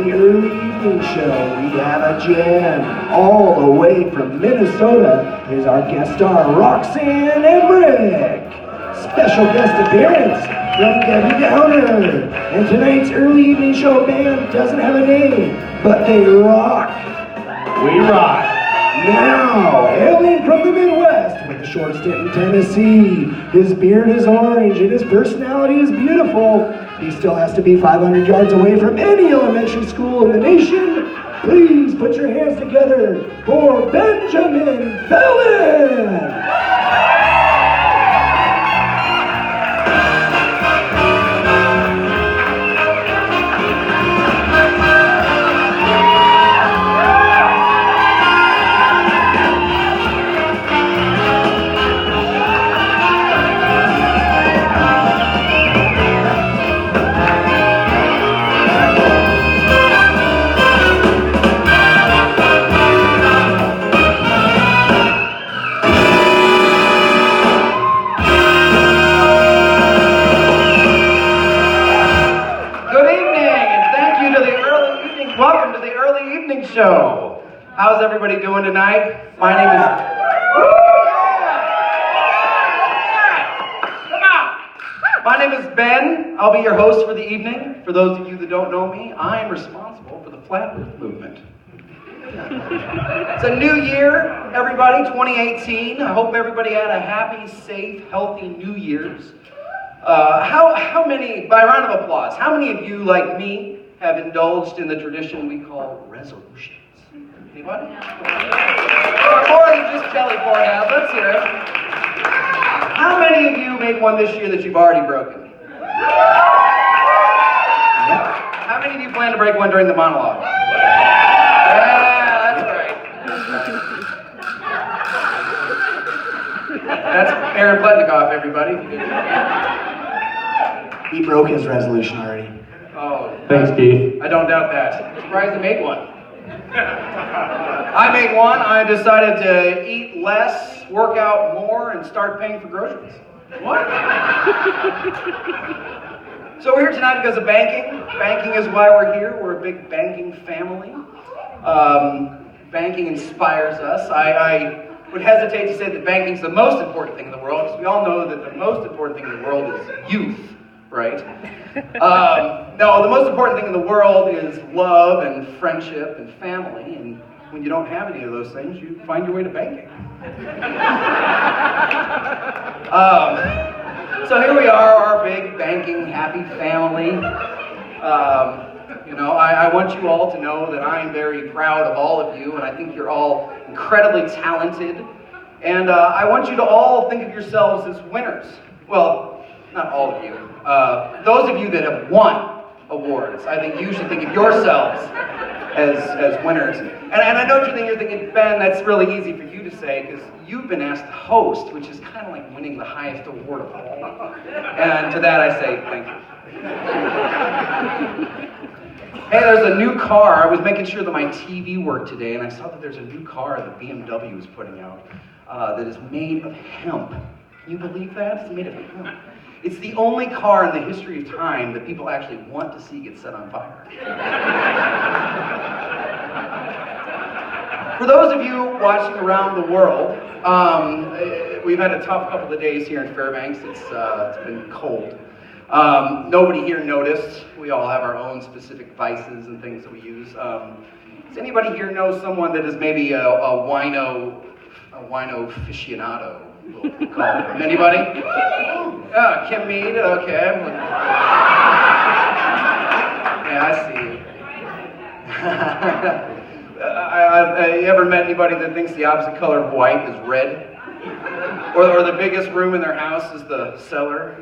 the early evening show, we have a gem. All the way from Minnesota is our guest star, Roxanne Emmerich. Special guest appearance from Debbie Downer. And tonight's early evening show band doesn't have a name, but they rock. We rock. Now, hailing from the Midwest with a short stint in Tennessee, his beard is orange and his personality is beautiful. He still has to be 500 yards away from any elementary school in the nation. Please put your hands together for Benjamin Fallon! Show. How's everybody doing tonight? My name is... Come on! My name is Ben. I'll be your host for the evening. For those of you that don't know me, I am responsible for the Flat Earth movement. It's a new year, everybody, 2018. I hope everybody had a happy, safe, healthy New Year's. How many, by a round of applause, how many of you, like me, have indulged in the tradition we call resolutions? Anybody? More than just jelly corn. Let's hear it. How many of you made one this year that you've already broken? How many of you plan to break one during the monologue? Yeah, that's right. That's Aaron Pletnikoff, everybody. He broke his resolution already. Oh, thanks, Keith. I don't doubt that. I'm surprised I made one. I made one. I decided to eat less, work out more, and start paying for groceries. What? So we're here tonight because of banking. Banking is why we're here. We're a big banking family. Banking inspires us. I would hesitate to say that banking is the most important thing in the world, because we all know that the most important thing in the world is youth. Right? No, the most important thing in the world is love and friendship and family, and when you don't have any of those things, you find your way to banking. So here we are, our big banking happy family. I want you all to know that I am very proud of all of you, and I think you're all incredibly talented, and I want you to all think of yourselves as winners. Well, not all of you. Those of you that have won awards, I think you should think of yourselves as winners. And I know you're thinking, Ben, that's really easy for you to say, because you've been asked to host, which is kind of like winning the highest award of all. And to that I say, thank you. Hey, there's a new car. I was making sure that my TV worked today, and I saw that there's a new car that BMW is putting out that is made of hemp. Can you believe that? It's made of hemp. It's the only car in the history of time that people actually want to see get set on fire. For those of you watching around the world, we've had a tough couple of days here in Fairbanks. It's been cold. Nobody here noticed. We all have our own specific vices and things that we use. Does anybody here know someone that is maybe a wino aficionado? We'll call them. Anybody? Kim Mead, okay. Yeah, I see you. You ever met anybody that thinks the opposite color of white is red? Or the biggest room in their house is the cellar?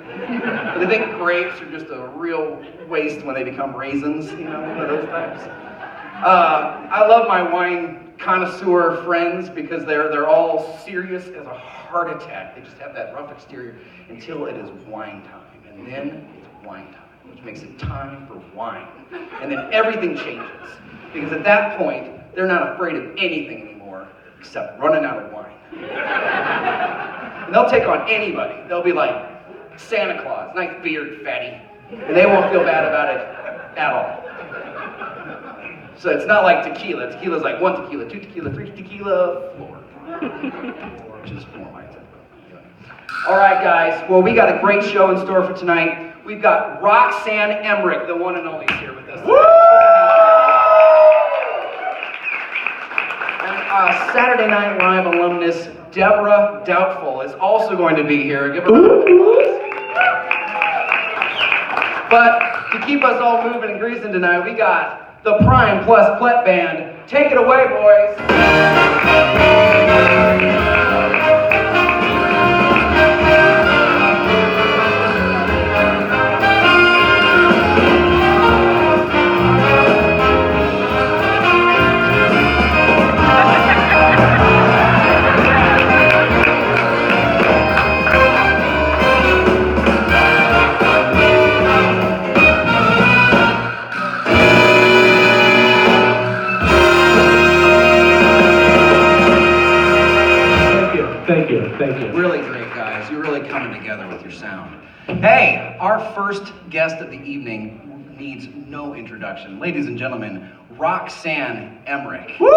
Or they think grapes are just a real waste when they become raisins, one of those types. I love my wine connoisseur friends because they're all serious as a heart attack. They just have that rough exterior until it is wine time. And then it's wine time, which makes it time for wine. And then everything changes. Because at that point, they're not afraid of anything anymore except running out of wine. And they'll take on anybody. They'll be like, Santa Claus, nice beard, fatty. And they won't feel bad about it at all. So it's not like tequila. Tequila's like 1 tequila, 2 tequila, 3 tequila, 4. Which is more my type. All right, guys. Well, we got a great show in store for tonight. We've got Roxanne Emmerich, the one and only, is here with us. Woo! And Saturday Night Live alumnus Deborah Doubtful is also going to be here. Give her a round of applause. But to keep us all moving and greasing tonight, we got the Prime Plus Plet Band. Take it away, boys. Thank you. Really great, guys. You're really coming together with your sound. Hey, our first guest of the evening needs no introduction. Ladies and gentlemen, Roxanne Emmerich. Woo!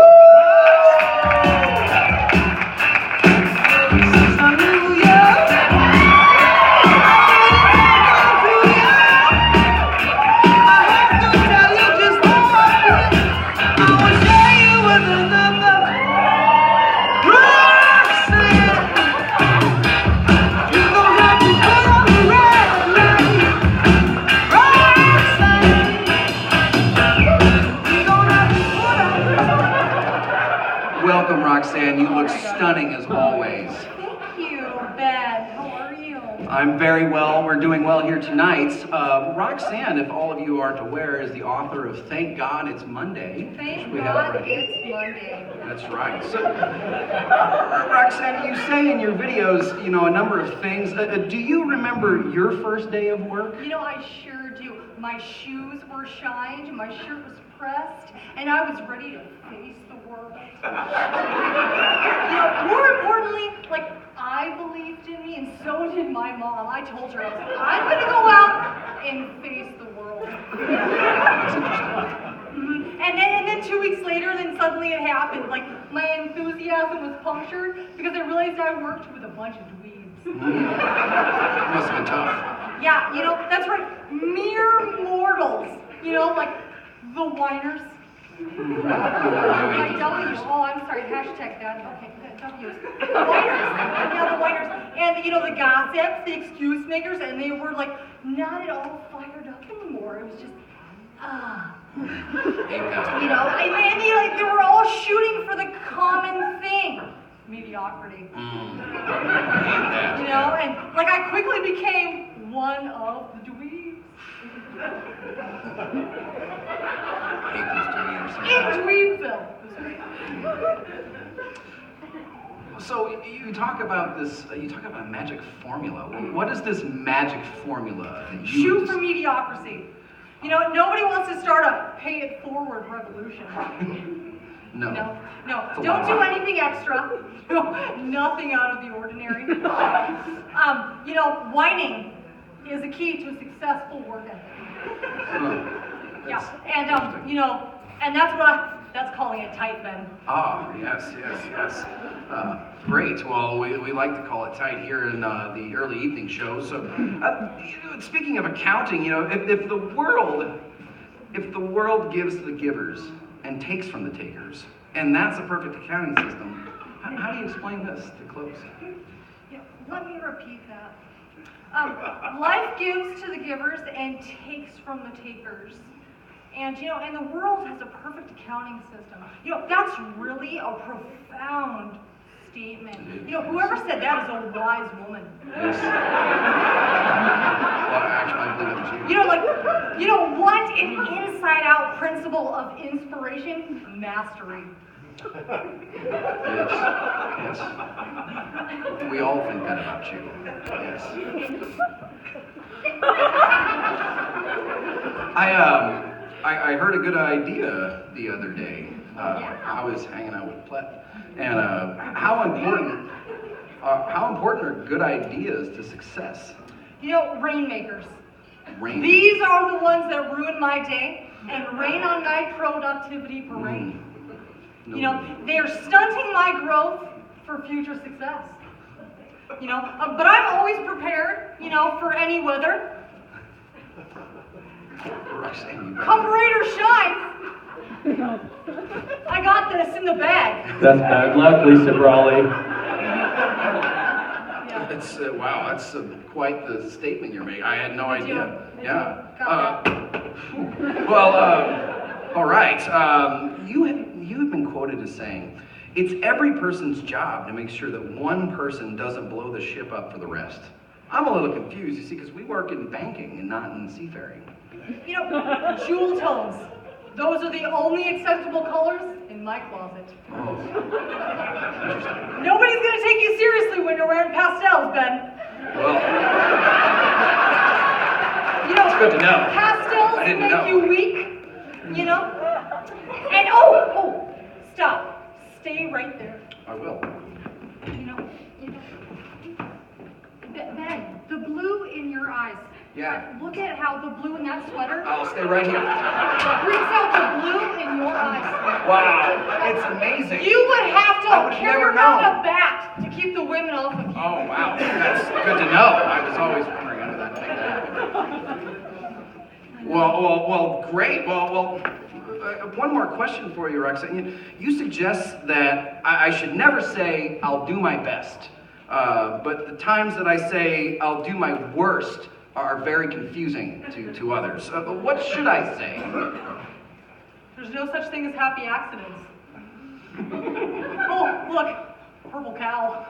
Welcome, Roxanne. You look stunning as always. Thank you, Ben. How are you? I'm very well. We're doing well here tonight. Roxanne, if all of you aren't aware, is the author of Thank God It's Monday. Thank We God have it right here. it's Monday. That's right. So, Roxanne, you say in your videos, a number of things. Do you remember your first day of work? I sure do. My shoes were shined, my shirt was pressed, and I was ready to face the world. More importantly, I believed in me, and so did my mom. I told her, I'm going to go out and face the world. And then 2 weeks later, then suddenly it happened. My enthusiasm was punctured because I realized I worked with a bunch of dweebs. Must have been tough. Yeah, that's right. Mere mortals. The whiners. My W. Oh, I'm sorry. Hashtag that. Okay, W's. The whiners. Yeah, the whiners. And, the gossips, the excuse makers, and they were, not at all fired up anymore. It was just, and they were all shooting for the common thing. Mediocrity. Hate that. And I quickly became one of the dweebs. Hate these dweebs. In Dweebville. So you talk about this. You talk about a magic formula. What is this magic formula that you Shoot for mediocrity. Nobody wants to start a pay it forward revolution. No. Don't do anything extra. Nothing out of the ordinary. Whining is a key to a successful work ethic. And that's calling it tight, Ben. Ah, yes. Great. Well, we like to call it tight here in the early evening show. So, speaking of accounting, if the world gives to the givers and takes from the takers, and that's a perfect accounting system, how do you explain this to close? Yeah, let me repeat that. Life gives to the givers and takes from the takers. And the world has a perfect accounting system. That's really a profound statement. Whoever said that is a wise woman. Yes. Well, actually, I believe it was you. What an inside-out principle of inspiration? Mastery. Yes. We all think that about you. Yes. I heard a good idea the other day. I was hanging out with Plet, and how important are good ideas to success? Rainmakers. Rain. These are the ones that ruin my day and rain on night productivity parade. You know, they are stunting my growth for future success. You know, but I'm always prepared, you know, for any weather. Come rain or shine. I got this in the bag. That's bad luck, Lisa Brawley. Yeah. That's wow. That's quite the statement you're making. I had no idea. Yeah. Well, all right. You have been quoted as saying, "It's every person's job to make sure that one person doesn't blow the ship up for the rest." I'm a little confused, you see, because we work in banking and not in seafaring. You know, jewel tones. Those are the only acceptable colors in my closet. Oh. Nobody's gonna take you seriously when you're wearing pastels, Ben. Well, You know, it's good to know. Pastels I didn't make know. you weak, you know? And oh, stop. Stay right there. I will. You know. Ben, the blue in your eyes. Yeah. Look at how the blue in that sweater I'll stay right here. brings out the blue in your eyes. Wow, it's amazing. You would have to I would carry never around know. a bat to keep the women off of you. Oh wow, that's good to know. I was always wondering how that make that happen. Well, great. Well, one more question for you, Roxanne. You suggest that I should never say I'll do my best, but the times that I say I'll do my worst are very confusing to others. What should I say? There's no such thing as happy accidents. Oh, look, purple cow.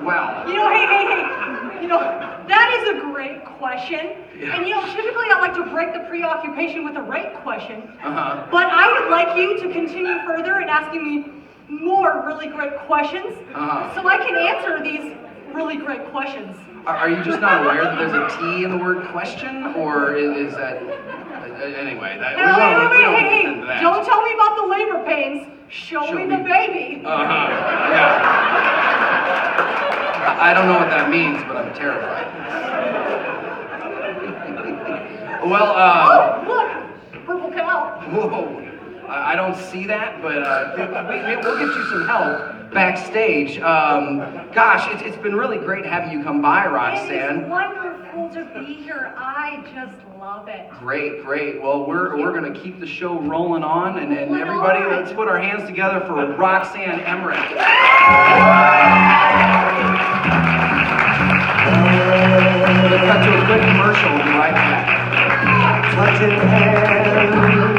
Wow. You know, hey. You know, that is a great question. Yeah. And you know, typically I like to break the preoccupation with a right question. Uh-huh. But I would like you to continue further in asking me more really great questions. Uh-huh. So I can answer these really great questions. Are you just not aware that there's a T in the word question, or is that anyway? That, we won't get into that. Don't tell me about the labor pains. Show me the baby. Yeah. I don't know what that means, but I'm terrified. Well, Oh, look, purple cow. whoa. I don't see that, but we'll get you some help backstage. Gosh, it's been really great having you come by, It Roxanne. is wonderful to be here. I just love it. Great. Well, we're gonna keep the show rolling on, and everybody, let's put our hands together for Roxanne Emmerich. We're gonna cut to a quick commercial. We'll be right back. Touching hands.